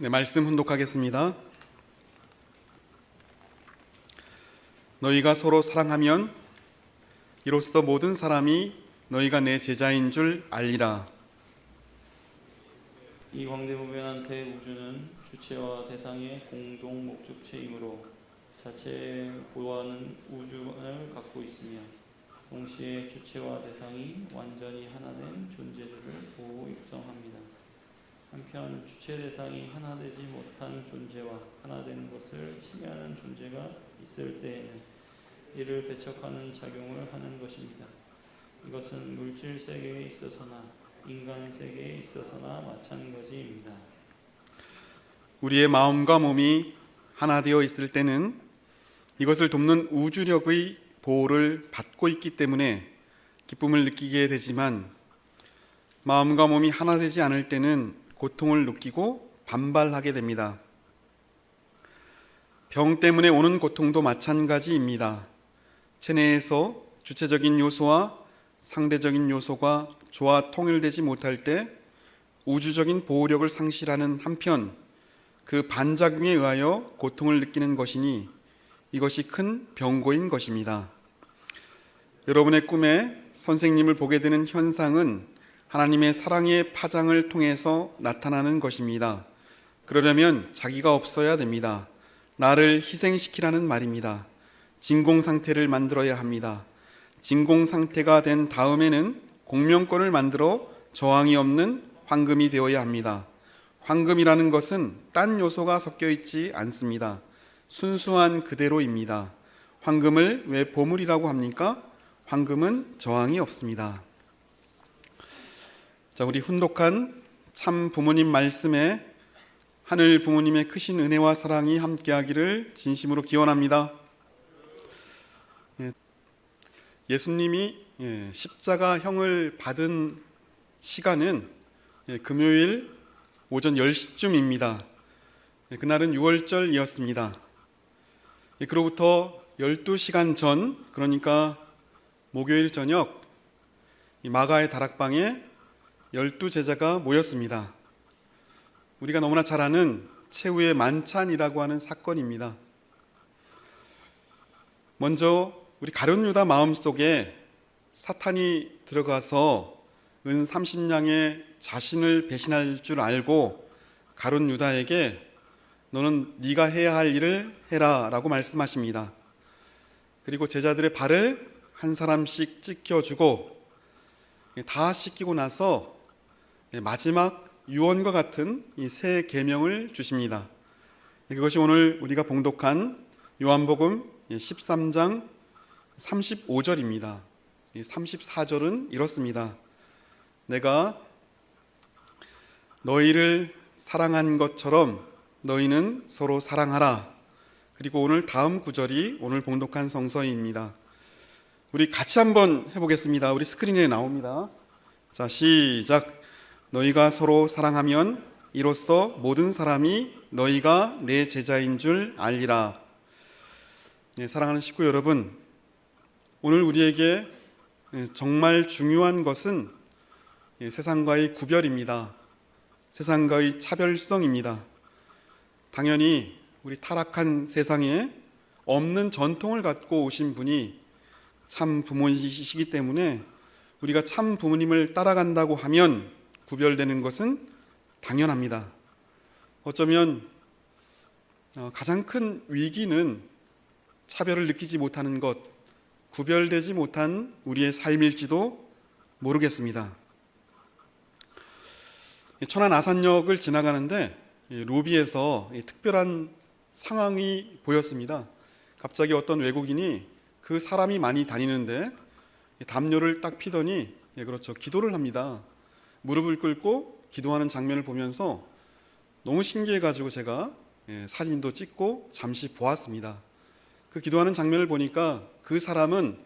네, 말씀 훈독하겠습니다. 너희가 서로 사랑하면 이로써 모든 사람이 너희가 내 제자인 줄 알리라. 이 광대무변한 대우주는 주체와 대상의 공동 목적체이므로 자체에 보호하는 우주를 갖고 있으며 동시에 주체와 대상이 완전히 하나된 존재들을 보호 육성합니다. 한편 주체 대상이 하나되지 못한 존재와 하나된 것을 침해하는 존재가 있을 때에는 이를 배척하는 작용을 하는 것입니다. 이것은 물질 세계에 있어서나 인간 세계에 있어서나 마찬가지입니다. 우리의 마음과 몸이 하나 되어 있을 때는 이것을 돕는 우주력의 보호를 받고 있기 때문에 기쁨을 느끼게 되지만, 마음과 몸이 하나 되지 않을 때는 고통을 느끼고 반발하게 됩니다. 병 때문에 오는 고통도 마찬가지입니다. 체내에서 주체적인 요소와 상대적인 요소가 조화 통일되지 못할 때 우주적인 보호력을 상실하는 한편 그 반작용에 의하여 고통을 느끼는 것이니 이것이 큰 병고인 것입니다. 여러분의 꿈에 선생님을 보게 되는 현상은 하나님의 사랑의 파장을 통해서 나타나는 것입니다. 그러려면 자기가 없어야 됩니다. 나를 희생시키라는 말입니다. 진공 상태를 만들어야 합니다. 진공 상태가 된 다음에는 공명권을 만들어 저항이 없는 황금이 되어야 합니다. 황금이라는 것은 딴 요소가 섞여 있지 않습니다. 순수한 그대로입니다. 황금을 왜 보물이라고 합니까? 황금은 저항이 없습니다. 자, 우리 훈독한 참 부모님 말씀에 하늘 부모님의 크신 은혜와 사랑이 함께하기를 진심으로 기원합니다. 예수님이 십자가형을 받은 시간은 금요일 오전 10시쯤입니다. 그날은 6월절이었습니다. 그로부터 12시간 전, 그러니까 목요일 저녁, 마가의 다락방에 12제자가 모였습니다. 우리가 너무나 잘 아는 최후의 만찬이라고 하는 사건입니다. 먼저 우리 가룟 유다 마음속에 사탄이 들어가서 은 30냥의 자신을 배신할 줄 알고 가룟 유다에게 너는 네가 해야 할 일을 해라 라고 말씀하십니다. 그리고 제자들의 발을 한 사람씩 찢겨주고 다 씻기고 나서 마지막 유언과 같은 이 새 계명을 주십니다. 그것이 오늘 우리가 봉독한 요한복음 13장 35절입니다. 34절은 이렇습니다. 내가 너희를 사랑한 것처럼 너희는 서로 사랑하라. 그리고 오늘 다음 구절이 오늘 봉독한 성서입니다. 우리 같이 한번 해보겠습니다. 우리 스크린에 나옵니다. 자, 시작. 너희가 서로 사랑하면 이로써 모든 사람이 너희가 내 제자인 줄 알리라. 네, 사랑하는 식구 여러분, 오늘 우리에게 정말 중요한 것은 세상과의 구별입니다. 세상과의 차별성입니다. 당연히 우리 타락한 세상에 없는 전통을 갖고 오신 분이 참 부모이시기 때문에 우리가 참 부모님을 따라간다고 하면 구별되는 것은 당연합니다. 어쩌면 가장 큰 위기는 차별을 느끼지 못하는 것, 구별되지 못한 우리의 삶일지도 모르겠습니다. 천안 아산역을 지나가는데 로비에서 특별한 상황이 보였습니다. 갑자기 어떤 외국인이 그 사람이 많이 다니는데 담요를 딱 피더니 그렇죠, 기도를 합니다. 무릎을 꿇고 기도하는 장면을 보면서 너무 신기해가지고 제가 사진도 찍고 잠시 보았습니다. 그 기도하는 장면을 보니까 그 사람은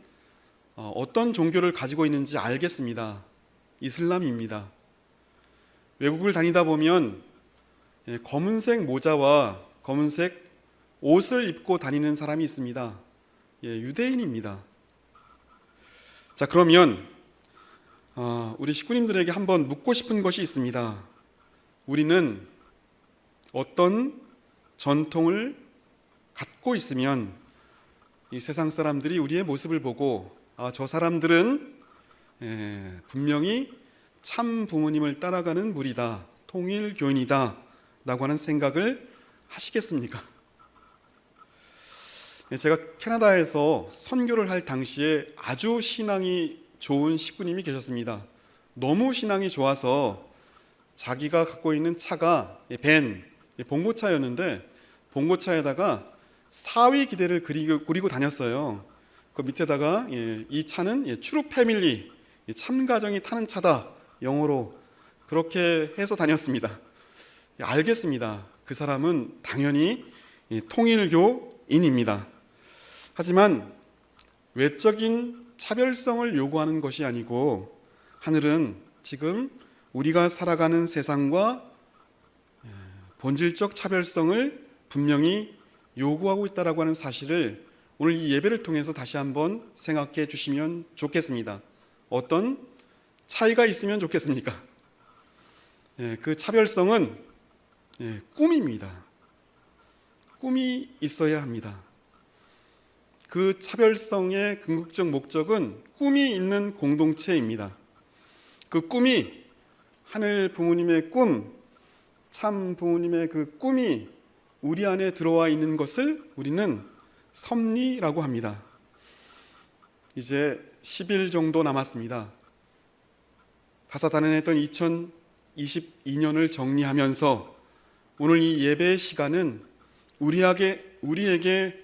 어떤 종교를 가지고 있는지 알겠습니다. 이슬람입니다. 외국을 다니다 보면 검은색 모자와 검은색 옷을 입고 다니는 사람이 있습니다. 유대인입니다. 자, 그러면 우리 식구님들에게 한번 묻고 싶은 것이 있습니다. 우리는 어떤 전통을 갖고 있으면 이 세상 사람들이 우리의 모습을 보고 저 사람들은 분명히 참 부모님을 따라가는 무리다, 통일교인이다 라고 하는 생각을 하시겠습니까? 제가 캐나다에서 선교를 할 당시에 아주 신앙이 좋은 식구님이 계셨습니다. 너무 신앙이 좋아서 자기가 갖고 있는 차가 밴, 봉고차였는데 봉고차에다가 사위 기대를 그리고 다녔어요. 그 밑에다가 이 차는 트루 패밀리, 참가정이 타는 차다, 영어로 그렇게 해서 다녔습니다. 알겠습니다. 그 사람은 당연히 통일교인입니다. 하지만 외적인 차별성을 요구하는 것이 아니고 하늘은 지금 우리가 살아가는 세상과 본질적 차별성을 분명히 요구하고 있다라고 하는 사실을 오늘 이 예배를 통해서 다시 한번 생각해 주시면 좋겠습니다. 어떤 차이가 있으면 좋겠습니까? 그 차별성은 꿈입니다. 꿈이 있어야 합니다. 그 차별성의 궁극적 목적은 꿈이 있는 공동체입니다. 그 꿈이 하늘 부모님의 꿈, 참 부모님의 그 꿈이 우리 안에 들어와 있는 것을 우리는 섭리라고 합니다. 이제 10일 정도 남았습니다. 다사다난했던 2022년을 정리하면서 오늘 이 예배의 시간은 우리에게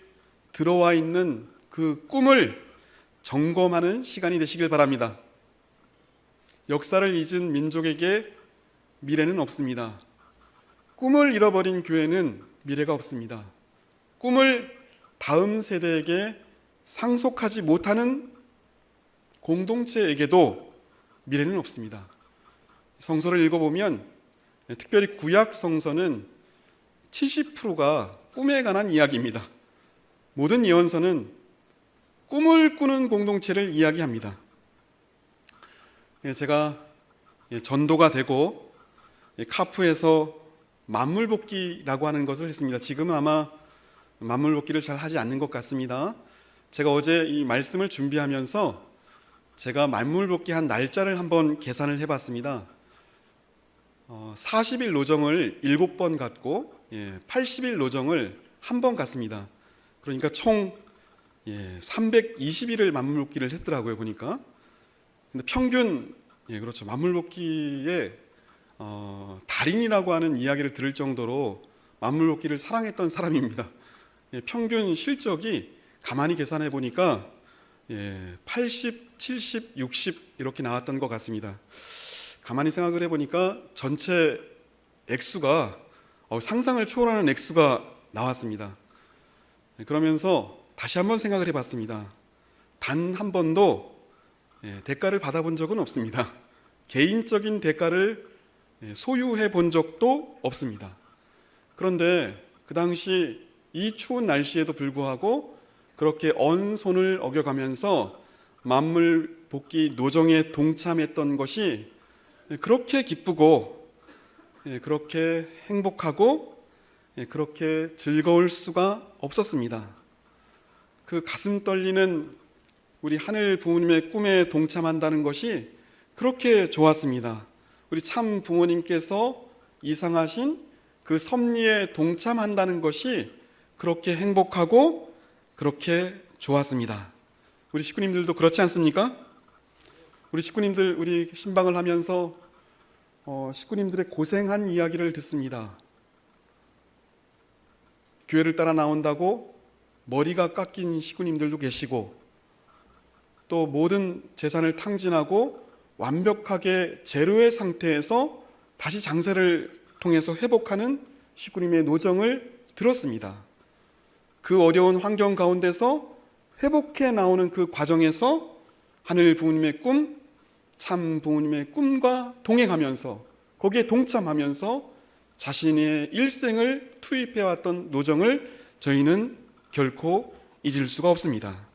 들어와 있는 그 꿈을 점검하는 시간이 되시길 바랍니다. 역사를 잊은 민족에게 미래는 없습니다. 꿈을 잃어버린 교회는 미래가 없습니다. 꿈을 다음 세대에게 상속하지 못하는 공동체에게도 미래는 없습니다. 성서를 읽어보면 특별히 구약 성서는 70%가 꿈에 관한 이야기입니다. 모든 예언서는 꿈을 꾸는 공동체를 이야기합니다. 제가 전도가 되고 카프에서 만물복귀라고 하는 것을 했습니다. 지금은 아마 만물복귀를 잘 하지 않는 것 같습니다. 제가 어제 이 말씀을 준비하면서 제가 만물복귀한 날짜를 한번 계산을 해봤습니다. 40일 노정을 7번 갔고 80일 노정을 1번 갔습니다. 그러니까 총 320일을 만물복귀를 했더라고요, 보니까. 근데 평균 그렇죠, 만물복귀의 달인이라고 하는 이야기를 들을 정도로 만물복귀를 사랑했던 사람입니다. 평균 실적이 가만히 계산해 보니까 80, 70, 60 이렇게 나왔던 것 같습니다. 가만히 생각을 해보니까 전체 액수가 상상을 초월하는 액수가 나왔습니다. 그러면서 다시 한번 생각을 해봤습니다. 단 한 번도 대가를 받아본 적은 없습니다. 개인적인 대가를 소유해 본 적도 없습니다. 그런데 그 당시 이 추운 날씨에도 불구하고 그렇게 언 손을 어겨가면서 만물 복귀 노정에 동참했던 것이 그렇게 기쁘고 그렇게 행복하고 그렇게 즐거울 수가 없었습니다. 그 가슴 떨리는 우리 하늘 부모님의 꿈에 동참한다는 것이 그렇게 좋았습니다. 우리 참 부모님께서 이상하신 그 섭리에 동참한다는 것이 그렇게 행복하고 그렇게 좋았습니다. 우리 식구님들도 그렇지 않습니까? 우리 식구님들, 우리 신방을 하면서 식구님들의 고생한 이야기를 듣습니다. 교회를 따라 나온다고 머리가 깎인 식구님들도 계시고, 또 모든 재산을 탕진하고 완벽하게 제로의 상태에서 다시 장세를 통해서 회복하는 식구님의 노정을 들었습니다. 그 어려운 환경 가운데서 회복해 나오는 그 과정에서 하늘 부모님의 꿈, 참 부모님의 꿈과 동행하면서 거기에 동참하면서 자신의 일생을 투입해왔던 노정을 저희는 결코 잊을 수가 없습니다.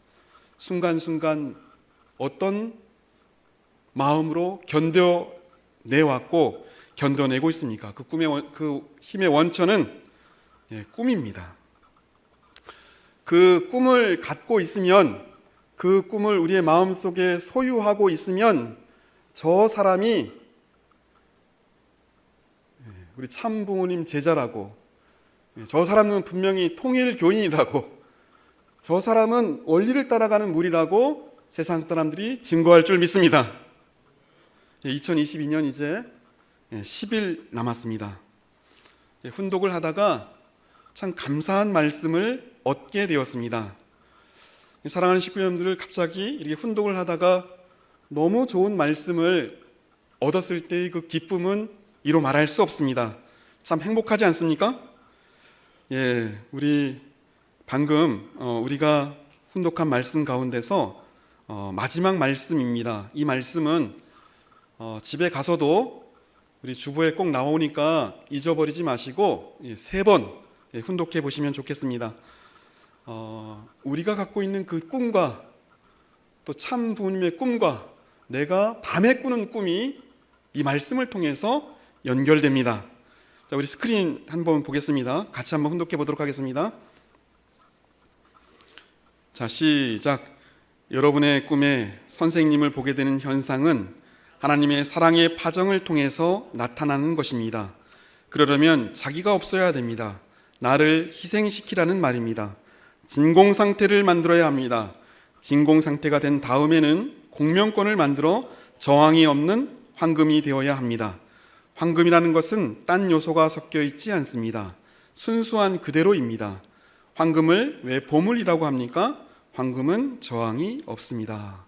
순간순간 어떤 마음으로 견뎌내왔고 견뎌내고 있습니까? 그 힘의 원천은 꿈입니다. 그 꿈을 갖고 있으면, 그 꿈을 우리의 마음속에 소유하고 있으면 저 사람이 우리 참 부모님 제자라고, 저 사람은 분명히 통일교인이라고, 저 사람은 원리를 따라가는 무리라고 세상 사람들이 증거할 줄 믿습니다. 2022년 이제 10일 남았습니다. 훈독을 하다가 참 감사한 말씀을 얻게 되었습니다. 사랑하는 식구 여러분들, 갑자기 이렇게 훈독을 하다가 너무 좋은 말씀을 얻었을 때의 그 기쁨은 이로 말할 수 없습니다. 참 행복하지 않습니까? 우리 방금 우리가 훈독한 말씀 가운데서 마지막 말씀입니다. 이 말씀은 집에 가서도 우리 주보에 꼭 나오니까 잊어버리지 마시고 3번 훈독해 보시면 좋겠습니다. 우리가 갖고 있는 그 꿈과 또 참 부모님의 꿈과 내가 밤에 꾸는 꿈이 이 말씀을 통해서 연결됩니다. 자, 우리 스크린 한번 보겠습니다. 같이 한번 훈독해 보도록 하겠습니다. 자, 시작. 여러분의 꿈에 선생님을 보게 되는 현상은 하나님의 사랑의 파정을 통해서 나타나는 것입니다. 그러려면 자기가 없어야 됩니다. 나를 희생시키라는 말입니다. 진공 상태를 만들어야 합니다. 진공 상태가 된 다음에는 공명권을 만들어 저항이 없는 황금이 되어야 합니다. 황금이라는 것은 딴 요소가 섞여 있지 않습니다. 순수한 그대로입니다. 황금을 왜 보물이라고 합니까? 황금은 저항이 없습니다.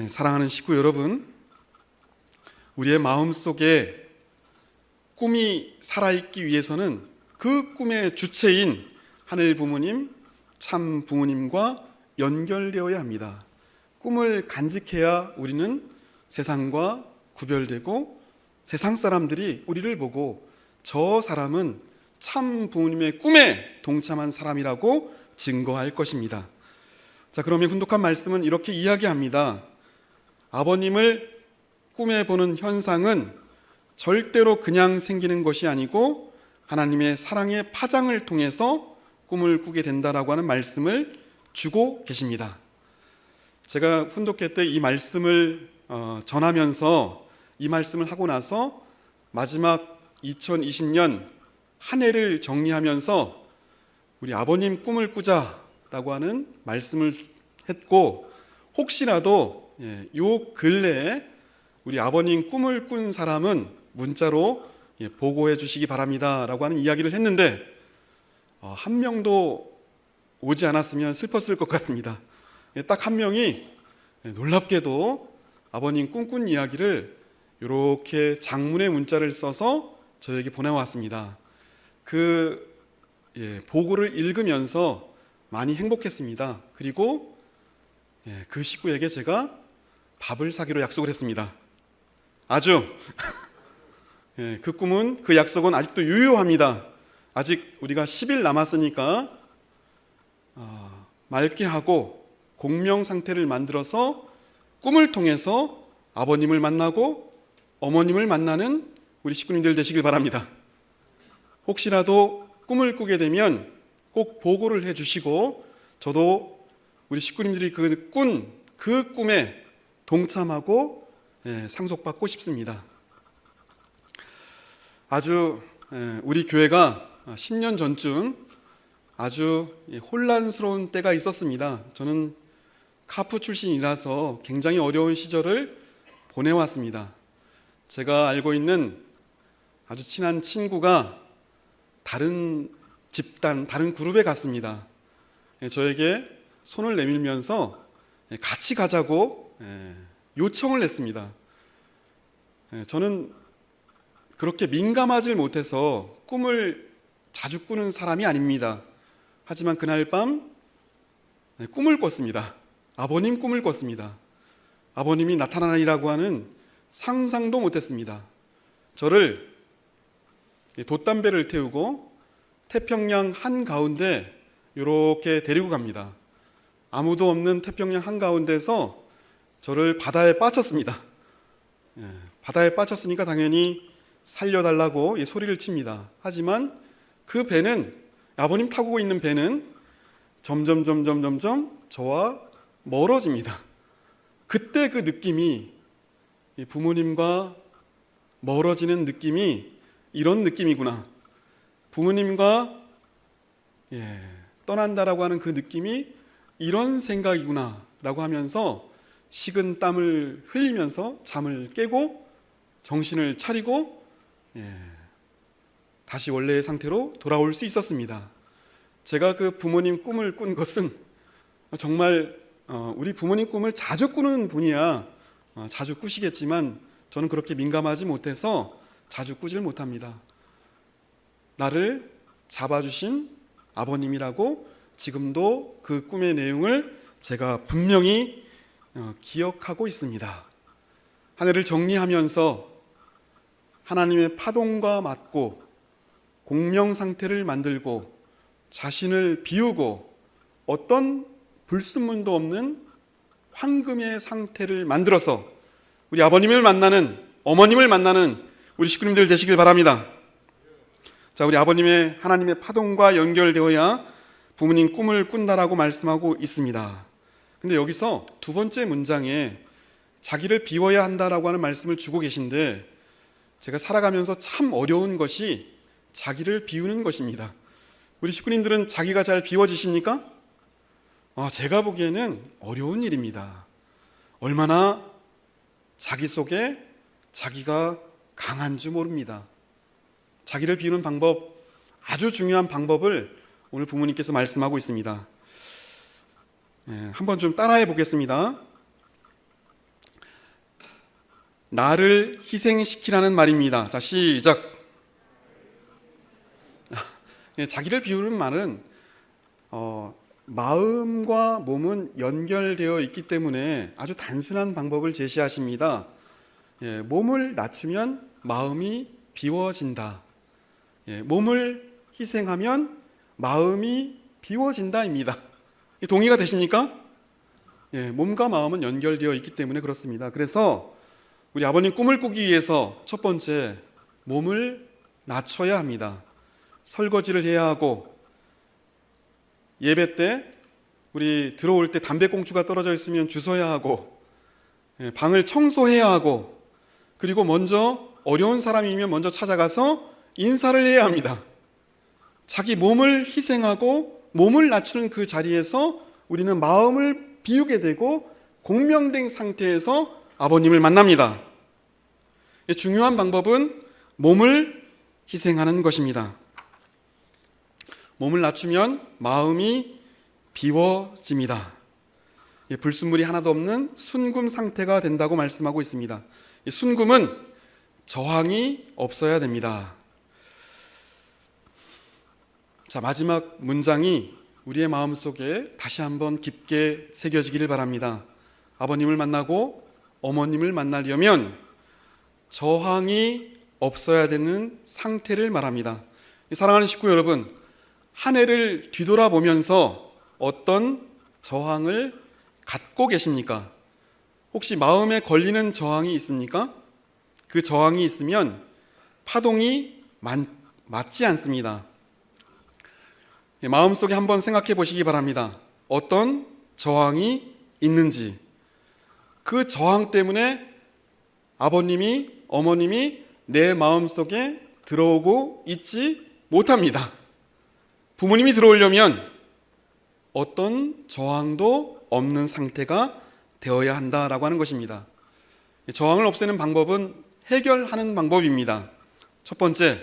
사랑하는 식구 여러분, 우리의 마음속에 꿈이 살아있기 위해서는 그 꿈의 주체인 하늘 부모님, 참 부모님과 연결되어야 합니다. 꿈을 간직해야 우리는 세상과 구별되고 세상 사람들이 우리를 보고 저 사람은 참 부모님의 꿈에 동참한 사람이라고 증거할 것입니다. 자, 그러면 훈독한 말씀은 이렇게 이야기합니다. 아버님을 꿈에 보는 현상은 절대로 그냥 생기는 것이 아니고 하나님의 사랑의 파장을 통해서 꿈을 꾸게 된다라고 하는 말씀을 주고 계십니다. 제가 훈독회 때 이 말씀을 전하면서 이 말씀을 하고 나서 마지막 2020년 한 해를 정리하면서 우리 아버님 꿈을 꾸자라고 하는 말씀을 했고, 혹시라도 요 근래에 우리 아버님 꿈을 꾼 사람은 문자로 보고해 주시기 바랍니다 라고 하는 이야기를 했는데 한 명도 오지 않았으면 슬펐을 것 같습니다. 딱 한 명이 놀랍게도 아버님 꿈꾼 이야기를 이렇게 장문의 문자를 써서 저에게 보내왔습니다. 그 보고를 읽으면서 많이 행복했습니다. 그리고 그 식구에게 제가 밥을 사기로 약속을 했습니다. 아주 그 꿈은, 그 약속은 아직도 유효합니다. 아직 우리가 10일 남았으니까 맑게 하고 공명 상태를 만들어서 꿈을 통해서 아버님을 만나고 어머님을 만나는 우리 식구님들 되시길 바랍니다. 혹시라도 꿈을 꾸게 되면 꼭 보고를 해주시고 저도 우리 식구님들이 그 꿈에 동참하고 상속받고 싶습니다. 아주 우리 교회가 10년 전쯤 아주 혼란스러운 때가 있었습니다. 저는 카프 출신이라서 굉장히 어려운 시절을 보내왔습니다. 제가 알고 있는 아주 친한 친구가 다른 집단, 다른 그룹에 갔습니다. 저에게 손을 내밀면서 같이 가자고 요청을 했습니다. 저는 그렇게 민감하지 못해서 꿈을 자주 꾸는 사람이 아닙니다. 하지만 그날 밤 꿈을 꿨습니다. 아버님 꿈을 꿨습니다. 아버님이 나타나리라고 하는 상상도 못했습니다. 저를 돛담배를 태우고 태평양 한가운데 이렇게 데리고 갑니다. 아무도 없는 태평양 한가운데서 저를 바다에 빠쳤습니다. 바다에 빠졌으니까 당연히 살려달라고 소리를 칩니다. 하지만 그 배는, 아버님 타고 있는 배는 점점 저와 멀어집니다. 그때 그 느낌이, 부모님과 멀어지는 느낌이 이런 느낌이구나. 부모님과 떠난다라고 하는 그 느낌이 이런 생각이구나 라고 하면서 식은 땀을 흘리면서 잠을 깨고 정신을 차리고 다시 원래의 상태로 돌아올 수 있었습니다. 제가 그 부모님 꿈을 꾼 것은 정말 우리 부모님 꿈을 자주 꾸는 분이야 자주 꾸시겠지만 저는 그렇게 민감하지 못해서 자주 꾸질 못합니다. 나를 잡아주신 아버님이라고 지금도 그 꿈의 내용을 제가 분명히 기억하고 있습니다. 한 해를 정리하면서 하나님의 파동과 맞고 공명 상태를 만들고 자신을 비우고 어떤 불순물도 없는 황금의 상태를 만들어서 우리 아버님을 만나는, 어머님을 만나는 우리 식구님들 되시길 바랍니다. 자, 우리 아버님의 하나님의 파동과 연결되어야 부모님 꿈을 꾼다라고 말씀하고 있습니다. 근데 여기서 두 번째 문장에 자기를 비워야 한다라고 하는 말씀을 주고 계신데 제가 살아가면서 참 어려운 것이 자기를 비우는 것입니다. 우리 식구님들은 자기가 잘 비워지십니까? 제가 보기에는 어려운 일입니다. 얼마나 자기 속에 자기가 강한 줄 모릅니다. 자기를 비우는 방법, 아주 중요한 방법을 오늘 부모님께서 말씀하고 있습니다. 한번 좀 따라해 보겠습니다. 나를 희생시키라는 말입니다. 자, 시작. 자기를 비우는 말은 마음과 몸은 연결되어 있기 때문에 아주 단순한 방법을 제시하십니다. 몸을 낮추면 마음이 비워진다. 몸을 희생하면 마음이 비워진다입니다. 동의가 되십니까? 몸과 마음은 연결되어 있기 때문에 그렇습니다. 그래서 우리 아버님 꿈을 꾸기 위해서 첫 번째, 몸을 낮춰야 합니다. 설거지를 해야 하고, 예배 때 우리 들어올 때 담배꽁초가 떨어져 있으면 주워야 하고, 방을 청소해야 하고, 그리고 먼저 어려운 사람이면 먼저 찾아가서 인사를 해야 합니다. 자기 몸을 희생하고 몸을 낮추는 그 자리에서 우리는 마음을 비우게 되고 공명된 상태에서 아버님을 만납니다. 중요한 방법은 몸을 희생하는 것입니다. 몸을 낮추면 마음이 비워집니다. 불순물이 하나도 없는 순금 상태가 된다고 말씀하고 있습니다. 순금은 저항이 없어야 됩니다. 자, 마지막 문장이 우리의 마음속에 다시 한번 깊게 새겨지기를 바랍니다. 아버님을 만나고 어머님을 만나려면 저항이 없어야 되는 상태를 말합니다. 사랑하는 식구 여러분, 한 해를 뒤돌아보면서 어떤 저항을 갖고 계십니까? 혹시 마음에 걸리는 저항이 있습니까? 그 저항이 있으면 파동이 맞지 않습니다. 마음속에 한번 생각해 보시기 바랍니다. 어떤 저항이 있는지. 그 저항 때문에 아버님이, 어머님이 내 마음속에 들어오고 있지 못합니다. 부모님이 들어오려면 어떤 저항도 없는 상태가 되어야 한다라고 하는 것입니다. 저항을 없애는 방법은 해결하는 방법입니다. 첫 번째,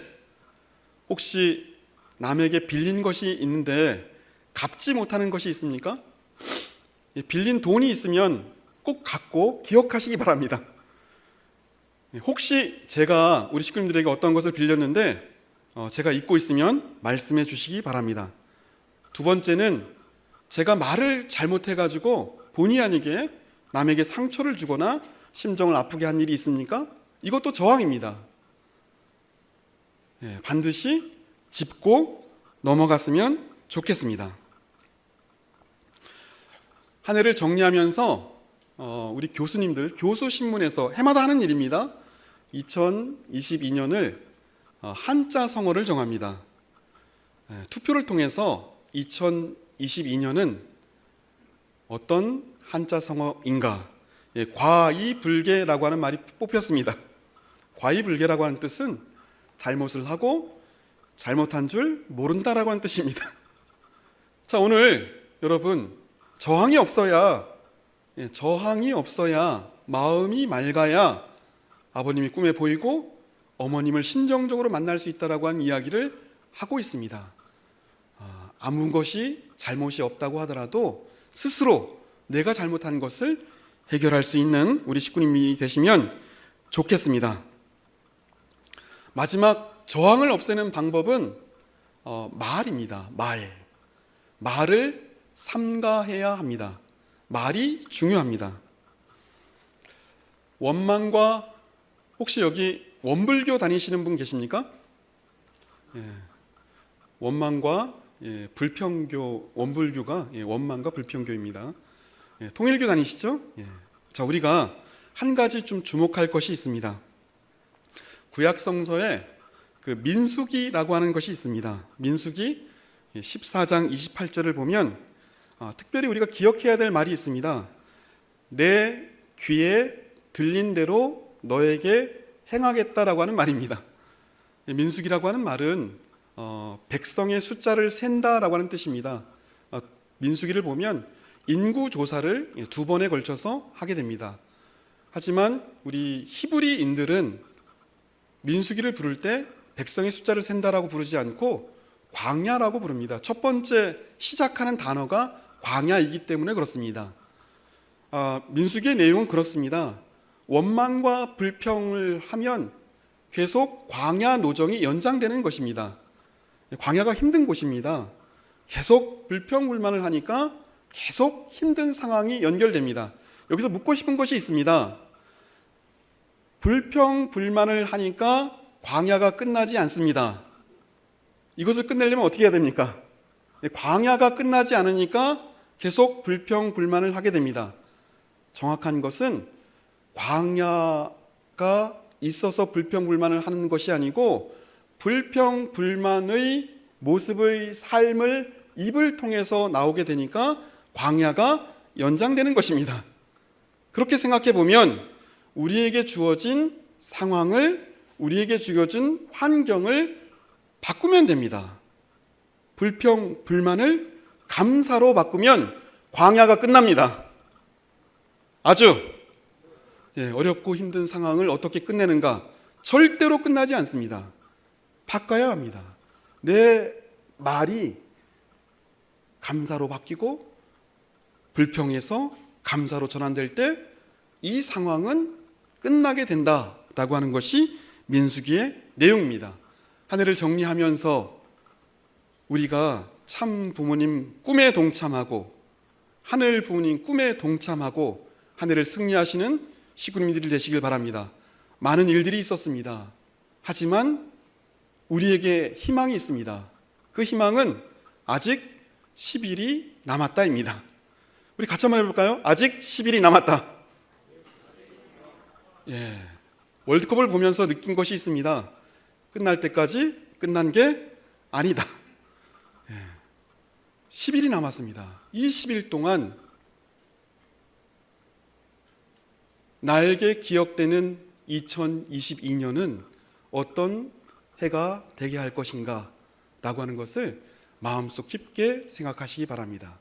혹시 남에게 빌린 것이 있는데 갚지 못하는 것이 있습니까? 빌린 돈이 있으면 꼭 갚고 기억하시기 바랍니다. 혹시 제가 우리 식구님들에게 어떤 것을 빌렸는데 제가 잊고 있으면 말씀해 주시기 바랍니다. 두 번째는 제가 말을 잘못해가지고 본의 아니게 남에게 상처를 주거나 심정을 아프게 한 일이 있습니까? 이것도 저항입니다. 반드시 짚고 넘어갔으면 좋겠습니다. 한 해를 정리하면서 우리 교수님들, 교수신문에서 해마다 하는 일입니다. 2022년을 한자 성어를 정합니다. 투표를 통해서 2022년은 어떤 한자 성어인가? 과이불개라고 하는 말이 뽑혔습니다. 과이불개라고 하는 뜻은 잘못을 하고 잘못한 줄 모른다라고 하는 뜻입니다. 자, 오늘 여러분 저항이 없어야 마음이 맑아야 아버님이 꿈에 보이고 어머님을 심정적으로 만날 수 있다라고 하는 이야기를 하고 있습니다. 아무 것이 잘못이 없다고 하더라도 스스로 내가 잘못한 것을 해결할 수 있는 우리 식구님이 되시면 좋겠습니다. 마지막 저항을 없애는 방법은 말입니다. 말을 삼가해야 합니다. 말이 중요합니다. 원망과, 혹시 여기 원불교 다니시는 분 계십니까? 원망과 불평교, 원불교가 원망과 불평교입니다. 통일교 다니시죠? 자, 우리가 한 가지 좀 주목할 것이 있습니다. 구약성서에 그 민수기라고 하는 것이 있습니다. 민수기 14장 28절을 보면 특별히 우리가 기억해야 될 말이 있습니다. 내 귀에 들린 대로 너에게 행하겠다라고 하는 말입니다. 민수기라고 하는 말은 백성의 숫자를 센다라고 하는 뜻입니다. 민수기를 보면 인구 조사를 2번에 걸쳐서 하게 됩니다. 하지만 우리 히브리인들은 민수기를 부를 때 백성의 숫자를 센다라고 부르지 않고 광야라고 부릅니다. 첫 번째 시작하는 단어가 광야이기 때문에 그렇습니다. 민수기의 내용은 그렇습니다. 원망과 불평을 하면 계속 광야 노정이 연장되는 것입니다. 광야가 힘든 곳입니다. 계속 불평불만을 하니까 계속 힘든 상황이 연결됩니다. 여기서 묻고 싶은 것이 있습니다. 불평불만을 하니까 광야가 끝나지 않습니다. 이것을 끝내려면 어떻게 해야 됩니까? 광야가 끝나지 않으니까 계속 불평불만을 하게 됩니다. 정확한 것은 광야가 있어서 불평불만을 하는 것이 아니고 불평불만의 모습의 삶을 입을 통해서 나오게 되니까 광야가 연장되는 것입니다. 그렇게 생각해 보면 우리에게 주어진 상황을, 우리에게 주어진 환경을 바꾸면 됩니다. 불평, 불만을 감사로 바꾸면 광야가 끝납니다. 아주 어렵고 힘든 상황을 어떻게 끝내는가? 절대로 끝나지 않습니다. 바꿔야 합니다. 내 말이 감사로 바뀌고 불평에서 감사로 전환될 때 이 상황은 끝나게 된다라고 하는 것이 민수기의 내용입니다. 하늘을 정리하면서 우리가 참 부모님 꿈에 동참하고 하늘 부모님 꿈에 동참하고 하늘을 승리하시는 시구님들이 되시길 바랍니다. 많은 일들이 있었습니다. 하지만 우리에게 희망이 있습니다. 그 희망은 아직 10일이 남았다입니다. 우리 같이 한번 해볼까요? 아직 10일이 남았다. 월드컵을 보면서 느낀 것이 있습니다. 끝날 때까지 끝난 게 아니다. 10일이 남았습니다. 이 10일 동안 나에게 기억되는 2022년은 어떤 해가 되게 할 것인가 라고 하는 것을 마음속 깊게 생각하시기 바랍니다.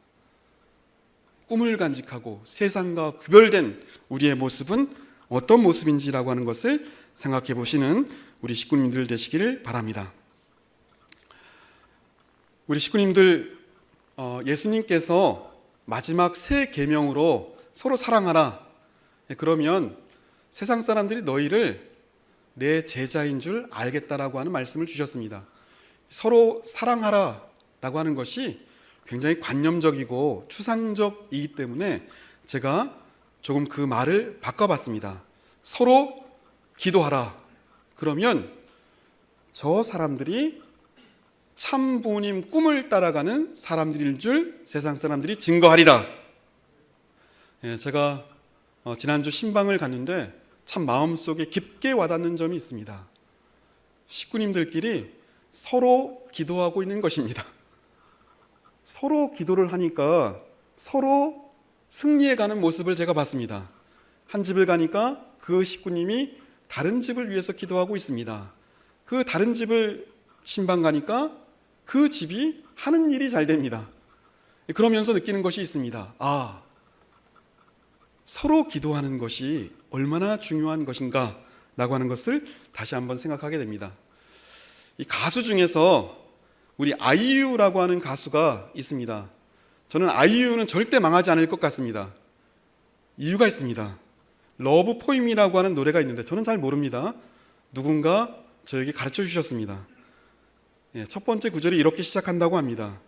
꿈을 간직하고 세상과 구별된 우리의 모습은 어떤 모습인지라고 하는 것을 생각해 보시는 우리 식구님들 되시기를 바랍니다. 우리 식구님들, 예수님께서 마지막 새 계명으로 서로 사랑하라. 그러면 세상 사람들이 너희를 내 제자인 줄 알겠다라고 하는 말씀을 주셨습니다. 서로 사랑하라 라고 하는 것이 굉장히 관념적이고 추상적이기 때문에 제가 조금 그 말을 바꿔봤습니다. 서로 기도하라. 그러면 저 사람들이 참 부모님 꿈을 따라가는 사람들인 줄 세상 사람들이 증거하리라. 제가 지난주 신방을 갔는데 참 마음속에 깊게 와닿는 점이 있습니다. 식구님들끼리 서로 기도하고 있는 것입니다. 서로 기도를 하니까 서로 승리해가는 모습을 제가 봤습니다. 한 집을 가니까 그 식구님이 다른 집을 위해서 기도하고 있습니다. 그 다른 집을 신방 가니까 그 집이 하는 일이 잘 됩니다. 그러면서 느끼는 것이 있습니다. 아, 서로 기도하는 것이 얼마나 중요한 것인가 라고 하는 것을 다시 한번 생각하게 됩니다. 이 가수 중에서 우리 아이유라고 하는 가수가 있습니다. 저는 아이유는 절대 망하지 않을 것 같습니다. 이유가 있습니다. 러브 포임이라고 하는 노래가 있는데 저는 잘 모릅니다. 누군가 저에게 가르쳐 주셨습니다. 첫 번째 구절이 이렇게 시작한다고 합니다.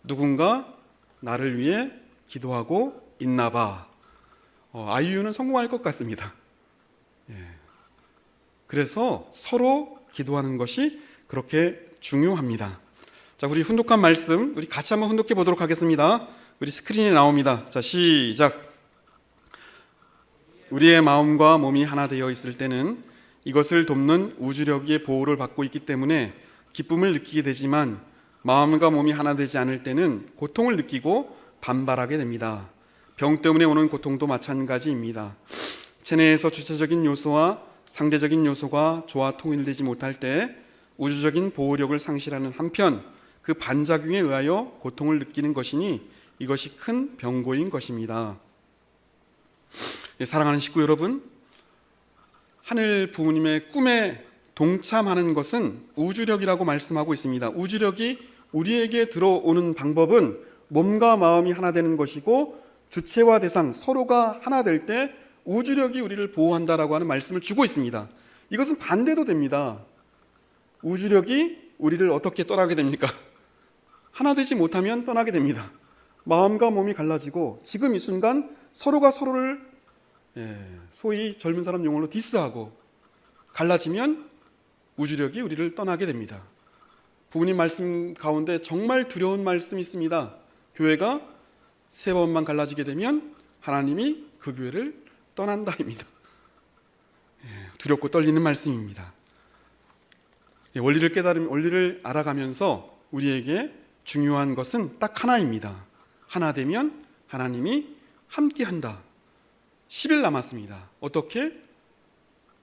누군가 나를 위해 기도하고 있나 봐. 아이유는 성공할 것 같습니다. 그래서 서로 기도하는 것이 그렇게 중요합니다. 자, 우리 훈독한 말씀 우리 같이 한번 훈독해 보도록 하겠습니다. 우리 스크린에 나옵니다. 자, 시작. 우리의 마음과 몸이 하나 되어 있을 때는 이것을 돕는 우주력의 보호를 받고 있기 때문에 기쁨을 느끼게 되지만 마음과 몸이 하나 되지 않을 때는 고통을 느끼고 반발하게 됩니다. 병 때문에 오는 고통도 마찬가지입니다. 체내에서 주체적인 요소와 상대적인 요소가 조화 통일되지 못할 때 우주적인 보호력을 상실하는 한편 그 반작용에 의하여 고통을 느끼는 것이니 이것이 큰 병고인 것입니다. 사랑하는 식구 여러분, 하늘 부모님의 꿈에 동참하는 것은 우주력이라고 말씀하고 있습니다. 우주력이 우리에게 들어오는 방법은 몸과 마음이 하나 되는 것이고 주체와 대상 서로가 하나 될 때 우주력이 우리를 보호한다라고 하는 말씀을 주고 있습니다. 이것은 반대도 됩니다. 우주력이 우리를 어떻게 떠나게 됩니까? 하나 되지 못하면 떠나게 됩니다. 마음과 몸이 갈라지고 지금 이 순간 서로가 서로를 소위 젊은 사람 용어로 디스하고 갈라지면 우주력이 우리를 떠나게 됩니다. 부모님 말씀 가운데 정말 두려운 말씀이 있습니다. 교회가 3번만 갈라지게 되면 하나님이 그 교회를 떠난다입니다. 두렵고 떨리는 말씀입니다. 원리를 알아가면서 우리에게 중요한 것은 딱 하나입니다. 하나 되면 하나님이 함께한다. 10일 남았습니다. 어떻게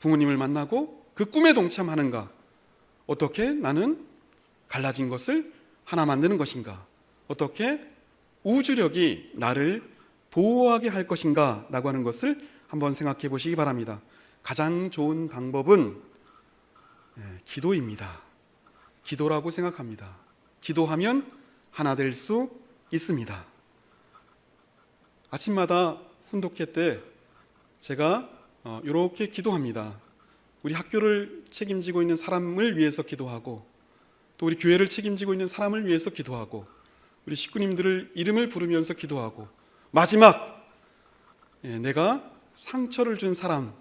부모님을 만나고 그 꿈에 동참하는가? 어떻게 나는 갈라진 것을 하나 만드는 것인가? 어떻게 우주력이 나를 보호하게 할 것인가? 라고 하는 것을 한번 생각해 보시기 바랍니다. 가장 좋은 방법은 기도입니다. 기도라고 생각합니다. 기도하면 하나 될 수 있습니다. 아침마다 훈독회 때 제가 이렇게 기도합니다. 우리 학교를 책임지고 있는 사람을 위해서 기도하고 또 우리 교회를 책임지고 있는 사람을 위해서 기도하고 우리 식구님들을 이름을 부르면서 기도하고 마지막 내가 상처를 준 사람,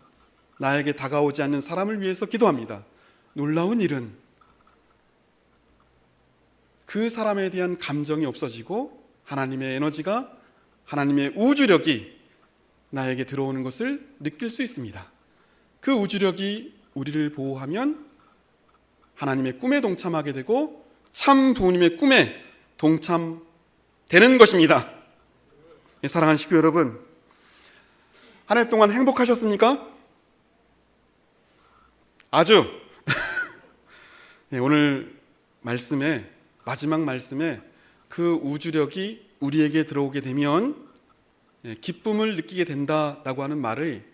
나에게 다가오지 않는 사람을 위해서 기도합니다. 놀라운 일은 그 사람에 대한 감정이 없어지고 하나님의 에너지가, 하나님의 우주력이 나에게 들어오는 것을 느낄 수 있습니다. 그 우주력이 우리를 보호하면 하나님의 꿈에 동참하게 되고 참 부모님의 꿈에 동참되는 것입니다. 사랑하는 식구 여러분, 한 해 동안 행복하셨습니까? 아주 오늘 말씀에 마지막 말씀에 그 우주력이 우리에게 들어오게 되면 기쁨을 느끼게 된다라고 하는 말을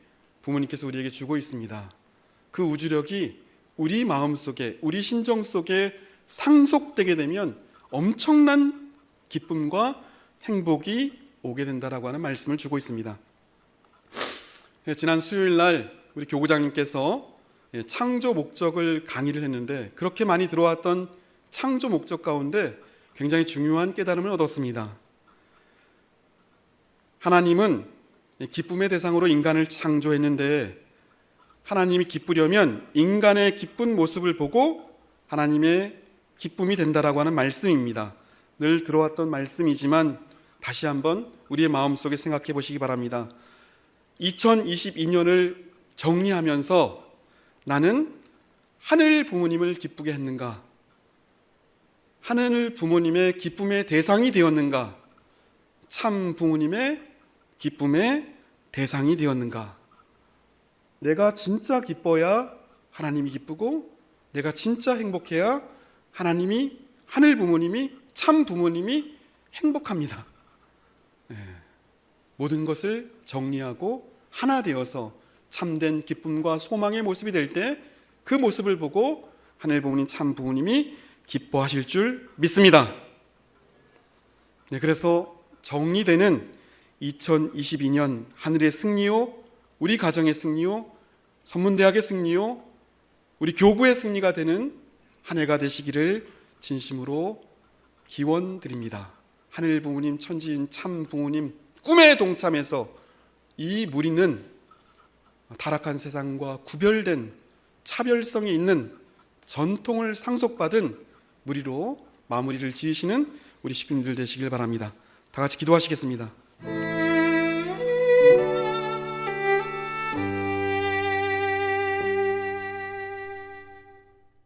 부모님께서 우리에게 주고 있습니다. 그 우주력이 우리 마음속에, 우리 심정 속에 상속되게 되면 엄청난 기쁨과 행복이 오게 된다라고 하는 말씀을 주고 있습니다. 지난 수요일 날 우리 교구장님께서 창조 목적을 강의를 했는데 그렇게 많이 들어왔던 창조 목적 가운데 굉장히 중요한 깨달음을 얻었습니다. 하나님은 기쁨의 대상으로 인간을 창조했는데 하나님이 기쁘려면 인간의 기쁜 모습을 보고 하나님의 기쁨이 된다라고 하는 말씀입니다. 늘 들어왔던 말씀이지만 다시 한번 우리의 마음속에 생각해 보시기 바랍니다. 2022년을 정리하면서 나는 하늘 부모님을 기쁘게 했는가? 하늘 부모님의 기쁨의 대상이 되었는가? 참 부모님의 기쁨의 대상이 되었는가? 내가 진짜 기뻐야 하나님이 기쁘고, 내가 진짜 행복해야 하나님이, 하늘 부모님이, 참 부모님이 행복합니다. 모든 것을 정리하고 하나 되어서 참된 기쁨과 소망의 모습이 될 때 그 모습을 보고 하늘 부모님, 참 부모님이 기뻐하실 줄 믿습니다. 그래서 정리되는 2022년 하늘의 승리요, 우리 가정의 승리요, 선문대학의 승리요, 우리 교구의 승리가 되는 한 해가 되시기를 진심으로 기원드립니다. 하늘 부모님, 천지인 참 부모님 꿈에 동참해서 이 무리는 타락한 세상과 구별된 차별성이 있는 전통을 상속받은 무리로 마무리를 지으시는 우리 식구님들 되시길 바랍니다. 다 같이 기도하시겠습니다.